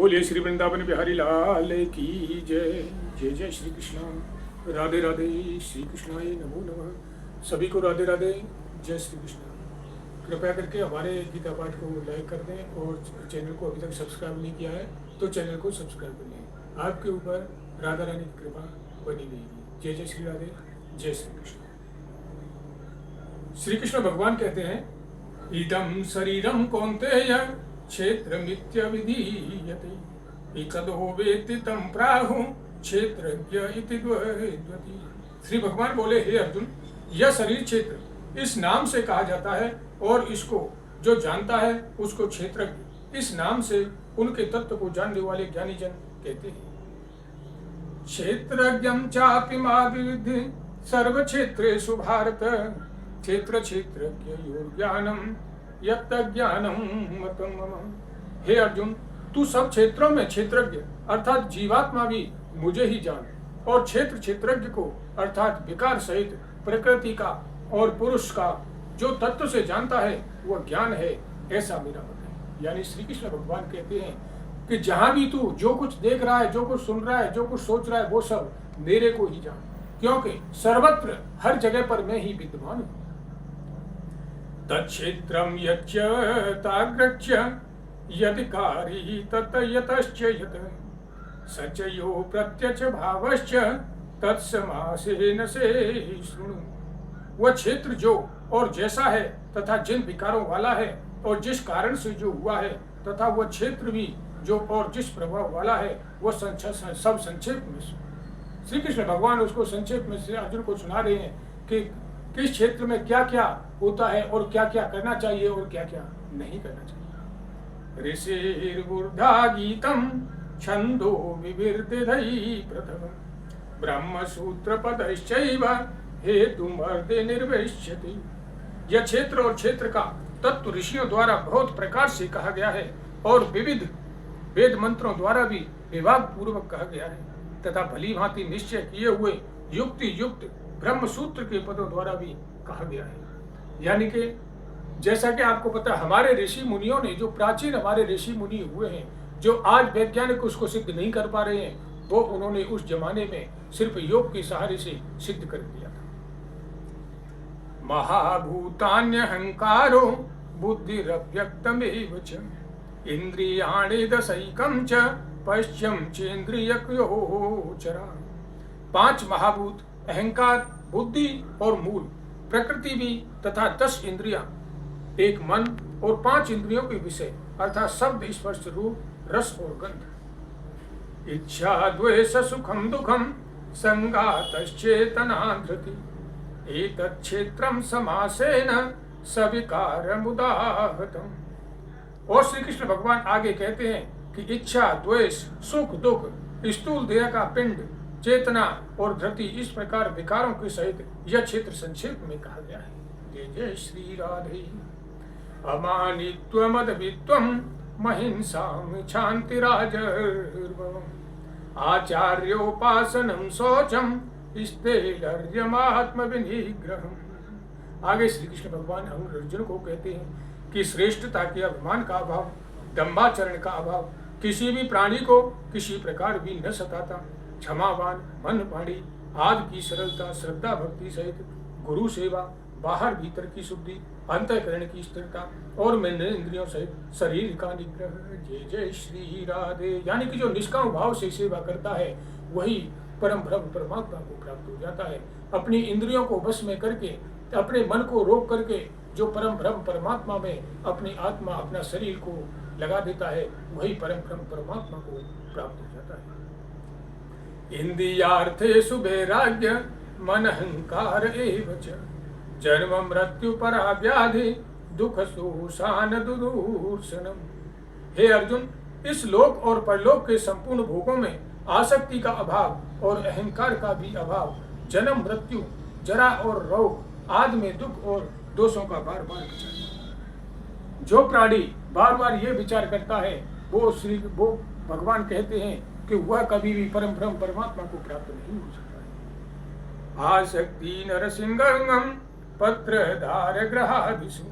बोलिए श्री वृंदावन बिहारी लाल की जय। जय जय श्री कृष्ण। राधे राधे। श्री कृष्णाय नमो नमः। सभी को राधे राधे। जय श्री कृष्ण। कृपया करके हमारे गीता पाठ को लाइक कर दें और चैनल को अभी तक सब्सक्राइब नहीं किया है तो चैनल को सब्सक्राइब कर लें। आपके ऊपर राधा रानी की कृपा बनी रहेगी। जय जय श्री राधे। जय श्री कृष्ण। श्री कृष्ण भगवान कहते हैं, इदं शरीरम कौन्तेय क्षेत्रमित्य विधीयते, इतदो वेत्ति तं प्राहुः क्षेत्रज्ञ इति द्वैद्वति। श्री भगवान बोले, हे अर्जुन, यह शरीर क्षेत्र इस नाम से कहा जाता है और इसको जो जानता है उसको क्षेत्रज्ञ इस नाम से उनके तत्व को जानने वाले ज्ञानी जन कहते हैं। क्षेत्रज्ञं चापि मादिविद्धि सर्व क्षेत्रेषु भारत, क्षेत्र क्षेत्रज्ञयोर् ज्ञानम् यत् ज्ञानम् मतम् मम। हे अर्जुन, तू सब क्षेत्रों में क्षेत्रज्ञ अर्थात जीवात्मा भी मुझे ही जान, और क्षेत्र क्षेत्रज्ञ को अर्थात विकार सहित प्रकृति का और पुरुष का जो तत्व से जानता है वह ज्ञान है, ऐसा मेरा मत है। यानी श्री कृष्ण भगवान कहते हैं कि जहां भी तू जो कुछ देख रहा है, जो कुछ सुन रहा है, जो कुछ सोच रहा है, वो सब मेरे को ही जान, क्योंकि सर्वत्र हर जगह पर मैं ही विद्यमान हूं। तत्क्षेत्रं यच्च ताग्रच्च यदिकारी तत् यतश्च यत् सच यो प्रत्यक्ष भावश्च तत्समासेन से शृणु। वह क्षेत्र जो और जैसा है तथा जिन विकारों वाला है और जिस कारण से जो हुआ है तथा वह क्षेत्र भी जो और जिस प्रभाव वाला है वह सब संक्षेप में श्री कृष्ण भगवान उसको संक्षेप में से अर्जुन को सुना रहे हैं कि किस क्षेत्र में क्या क्या होता है और क्या क्या करना चाहिए और क्या क्या नहीं करना चाहिए। ऋषिर्बुद्धा गीतम छंदो विविर्दिधि प्रथम ब्रह्म सूत्र पदश्चैव हेतुमर्दे निर्वेश्यति। यह क्षेत्र और क्षेत्र का तत्व ऋषियों द्वारा बहुत प्रकार से कहा गया है और विविध वेद मंत्रों द्वारा भी विभाग पूर्वक कहा गया है तथा भली भांति निश्चय किए हुए युक्ति युक्त ब्रह्म सूत्र के पदों द्वारा भी कहा गया है। यानी कि जैसा कि आपको पता है, हमारे ऋषि मुनियों ने जो प्राचीन हमारे ऋषि मुनि हुए हैं, जो आज वैज्ञानिक उसको सिद्ध नहीं कर पा रहे हैं, वो उन्होंने उस जमाने में सिर्फ योग के सहारे से सिद्ध कर दिया था। महाभूतान्यहंकारो बुद्धिरव्यक्तमेव च इंद्रियाणि दशैकं च पश्यं चेन्द्रियक्योचरा। पांच महाभूत अहंकार, बुद्धि और मूल, प्रकृति भी तथा 10 इंद्रियां, एक मन और 5 इंद्रियों के विषय अर्थात शब्द, स्पर्श, रूप, रस और गंध। इच्छा द्वेष सुखम दुखम संगातश्चेतना धृति एतत् क्षेत्रम समासेन सविकारमुदाहतम्। और श्री कृष्ण भगवान आगे कहते हैं कि इच्छा, द्वेष, सुख, दुख, स्थूल देह का पिंड, चेतना और धृति, इस प्रकार विकारों के सहित यह क्षेत्र संक्षेप में कहा गया है। जय जय श्री राधे। अमानित्वमदभित्वं महिंसां क्षान्तिराजर्वम् आचार्योपासनं शौचं स्थैर्यमात्मविनिग्रहम्। आगे श्री कृष्ण भगवान अर्जुन को कहते हैं कि श्रेष्ठता के अभिमान का अभाव, दंभाचरण का अभाव किसी भी प्राणी को किसी प्रकार भी न सताता, क्षमावान, मन वाणी आदि की सरलता, श्रद्धा भक्ति सहित गुरु सेवा, बाहर भीतर की शुद्धि, अंतःकरण की स्थिरता और मन इंद्रियों सहित शरीर का निग्रह। जय जय श्री राधे। यानी कि जो निष्काम भाव से सेवा करता है वही परम ब्रह्म परमात्मा को प्राप्त हो जाता है। अपनी इंद्रियों को वश में करके, अपने मन को रोक करके जो परम ब्रह्म परमात्मा में अपनी आत्मा, अपना शरीर को लगा देता है वही परम ब्रह्म परमात्मा को प्राप्त हो जाता है। इंद्रियार्थेषु वैराग्य मन अहंकार एव च जन्म मृत्यु परा व्याधि दुख शोषण दुदूषणम्। हे अर्जुन, इस लोक और परलोक के संपूर्ण भोगों में आसक्ति का अभाव और अहंकार का भी अभाव, जन्म मृत्यु, जरा और रोग आदि में दुख और दोषों का बार बार विचार। जो प्राणी बार बार ये विचार करता है वो भगवान कहते हैं कि वह कभी भी परम ब्रह्म परमात्मा को प्राप्त नहीं हो सकता है। आसक्ति नरसिंहम पत्रधार ग्रहादिषु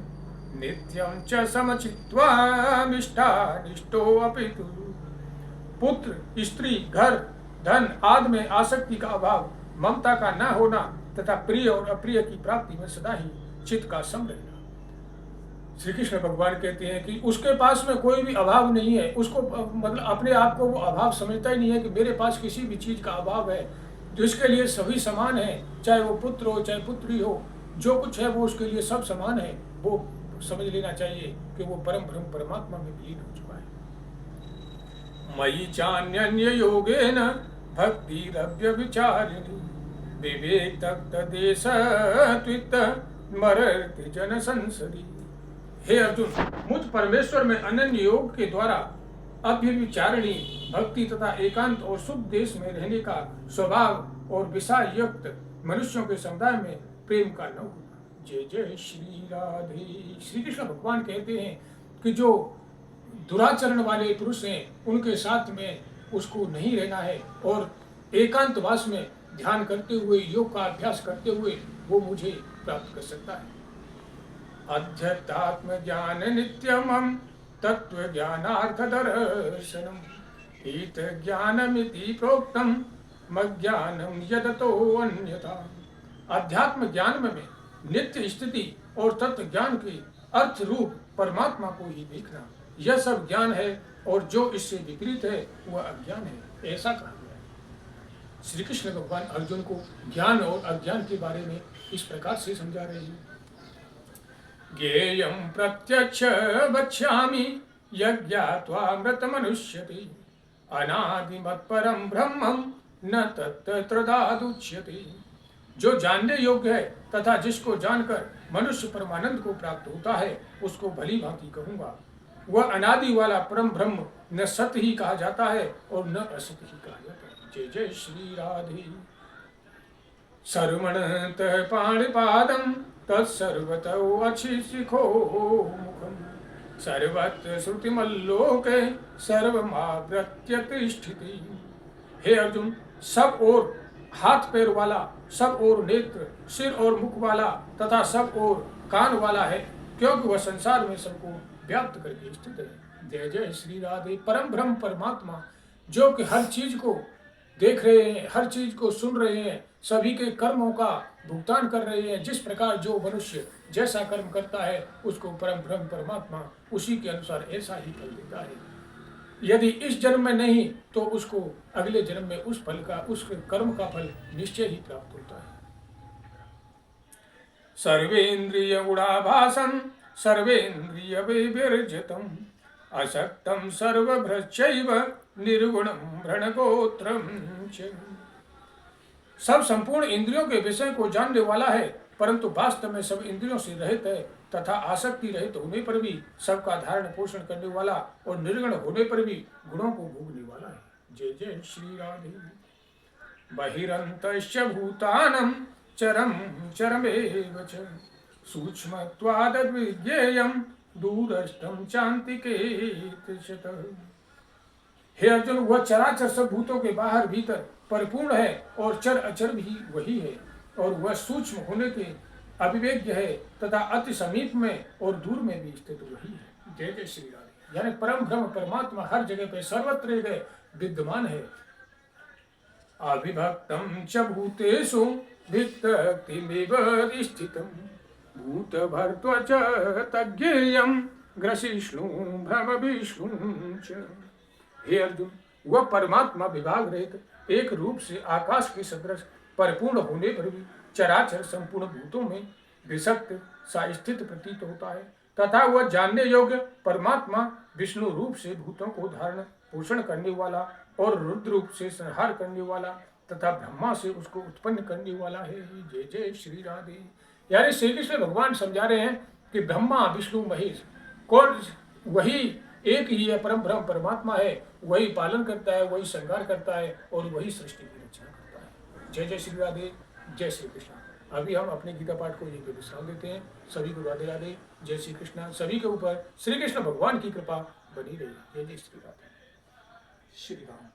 नित्यं च समचित्वा निष्ठा निष्ठो अपितु पुत्र, स्त्री, घर, धन आदि में आसक्ति का अभाव, ममता का न होना तथा प्रिय और अप्रिय की प्राप्ति में सदा ही चित्त का सम रहना। श्री कृष्ण भगवान कहते हैं कि उसके पास में कोई भी अभाव नहीं है, उसको मतलब अपने आप को वो अभाव समझता ही नहीं है कि मेरे पास किसी भी चीज का अभाव है। तो इसके लिए सभी समान है, चाहे वो पुत्र हो चाहे पुत्री हो, जो कुछ है वो उसके लिए सब समान है। वो समझ लेना चाहिए कि वो परम ब्रह्म परमात्मा में विलीन हो चुका है। मयि चान्य योगेन भक्तिरव्य विचारिणी विवेक तदेश त्वित मरति जन संसदी। हे अर्जुन, मुझ परमेश्वर में अनन्य योग के द्वारा अभ्यविचारिणी भक्ति तथा एकांत और शुद्ध देश में रहने का स्वभाव और विषय युक्त मनुष्यों के समुदाय में प्रेम का न होना। जय जय श्री राधे। श्री कृष्ण भगवान कहते हैं कि जो दुराचरण वाले पुरुष हैं उनके साथ में उसको नहीं रहना है, और एकांत वास में ध्यान करते हुए योग का अभ्यास करते हुए वो मुझे प्राप्त कर सकता है। अध्यात्म ज्ञान नित्यमं तत्व ज्ञानार्थ दर्शनम हित ज्ञानमिति प्रोक्तम मज्ञानम यदतो अन्यथा। अध्यात्म ज्ञान में नित्य स्थिति और तत्व ज्ञान के अर्थ रूप परमात्मा को ही देखना, यह सब ज्ञान है, और जो इससे विपरीत है वह अज्ञान है, ऐसा कहा गया है। श्री कृष्ण भगवान अर्जुन को ज्ञान और अज्ञान के बारे में इस प्रकार से समझा रहे हैं। ज्ञेयं प्रत्यक्ष वक्ष्यामि यज्ञात्वामृत मनुष्यति अनादिमत्परं ब्रह्मं न तत्त्रदादुच्यते। जो जानने योग्य है तथा जिसको जानकर मनुष्य परमानंद को प्राप्त होता है उसको भली भांति कहूंगा। वह अनादि वाला परम ब्रह्म न सत्य ही कहा जाता है और न असत्य ही कहा जाता है। जय जय श्री राधे। सर्वणत पाणिपादं तत्सर्वतो अचिशिखो मुखम सर्वत्र श्रुतिमल्लोके सर्वमाव्रत्य तिष्ठति। हे अर्जुन, सब ओर हाथ पैर वाला, सब ओर नेत्र, सिर और मुख वाला तथा सब ओर कान वाला है, क्योंकि वह संसार में सबको व्याप्त करके स्थित है। जय जय श्री राधे। परम ब्रह्म परमात्मा जो कि हर चीज को देख रहे हैं, हर चीज को सुन रहे हैं, सभी के कर्मों का भुगतान कर रहे हैं। जिस प्रकार जो मनुष्य जैसा कर्म करता है उसको परम ब्रह्म परमात्मा उसी के अनुसार ऐसा ही फल देता है। यदि इस जन्म में नहीं तो उसको अगले जन्म में उस फल का, उस कर्म का फल निश्चय ही प्राप्त होता है। सर्वेन्द्रिय गुणाभासं सर्वेन्द्रिय विवर्जितम् असक्तं सर्वभ्रश्चैव निर्गुणं भ्रणगोत्रं च। सब संपूर्ण इंद्रियों के विषय को जानने वाला है, परंतु वास्तव में सब इंद्रियों से रहित है तथा आसक्ति रहित होने पर भी सबका धारण पोषण करने वाला और निर्गुण होने पर भी गुणों को भोगने वाला है। जय जय श्री राधे। बहिरन्तश्च भूतानां चरम चरमेव च सूक्ष्मत्वाद्विज्ञेयं दूरस्थं चान्तिके तिष्ठत्। हे अर्जुन, वह चराचर सब भूतों के बाहर भीतर परिपूर्ण है और चर अचर भी वही है, और वह सूक्ष्म होने के अविवेक्य है तथा अति समीप में और दूर में भी स्थित वही है। जय जय श्री राधे। यानी परम ब्रह्म परमात्मा हर जगह पे सर्वत्र विद्यमान है। अविभक्तं च भूतेषु वित्तक्तिमेव स्थितं भूतभर्त्व च तज्ञेयं ग्रसिष्णु भ्रमविष्णु च। हे अर्जुन, वह परमात्मा विभाग रहित एक रूप से आकाश के सदृश परिपूर्ण होने पर भी चराचर संपूर्ण भूतों में विषक्त सा स्थित प्रतीत होता है, तथा वह जानने योग्य परमात्मा विष्णु रूप से भूतों को धारण पोषण करने वाला और रुद्र रूप से संहार करने वाला तथा ब्रह्मा से उसको उत्पन्न करने वाला है। जय जय श्री राधे। यानी श्री कृष्ण भगवान समझा रहे हैं कि ब्रह्मा विष्णु महेश कौन, वही एक ही है, परम ब्रह्म परमात्मा है, वही पालन करता है, वही संहार करता है और वही सृष्टि की रचना करता है। जय जय श्री राधे। जय श्री कृष्ण। अभी हम अपने गीता पाठ को यहीं पे विश्राम देते हैं। सभी को राधे राधे। जय श्री कृष्ण। सभी के ऊपर श्री कृष्ण भगवान की कृपा बनी रही। जय जय श्री राधे। श्री राम।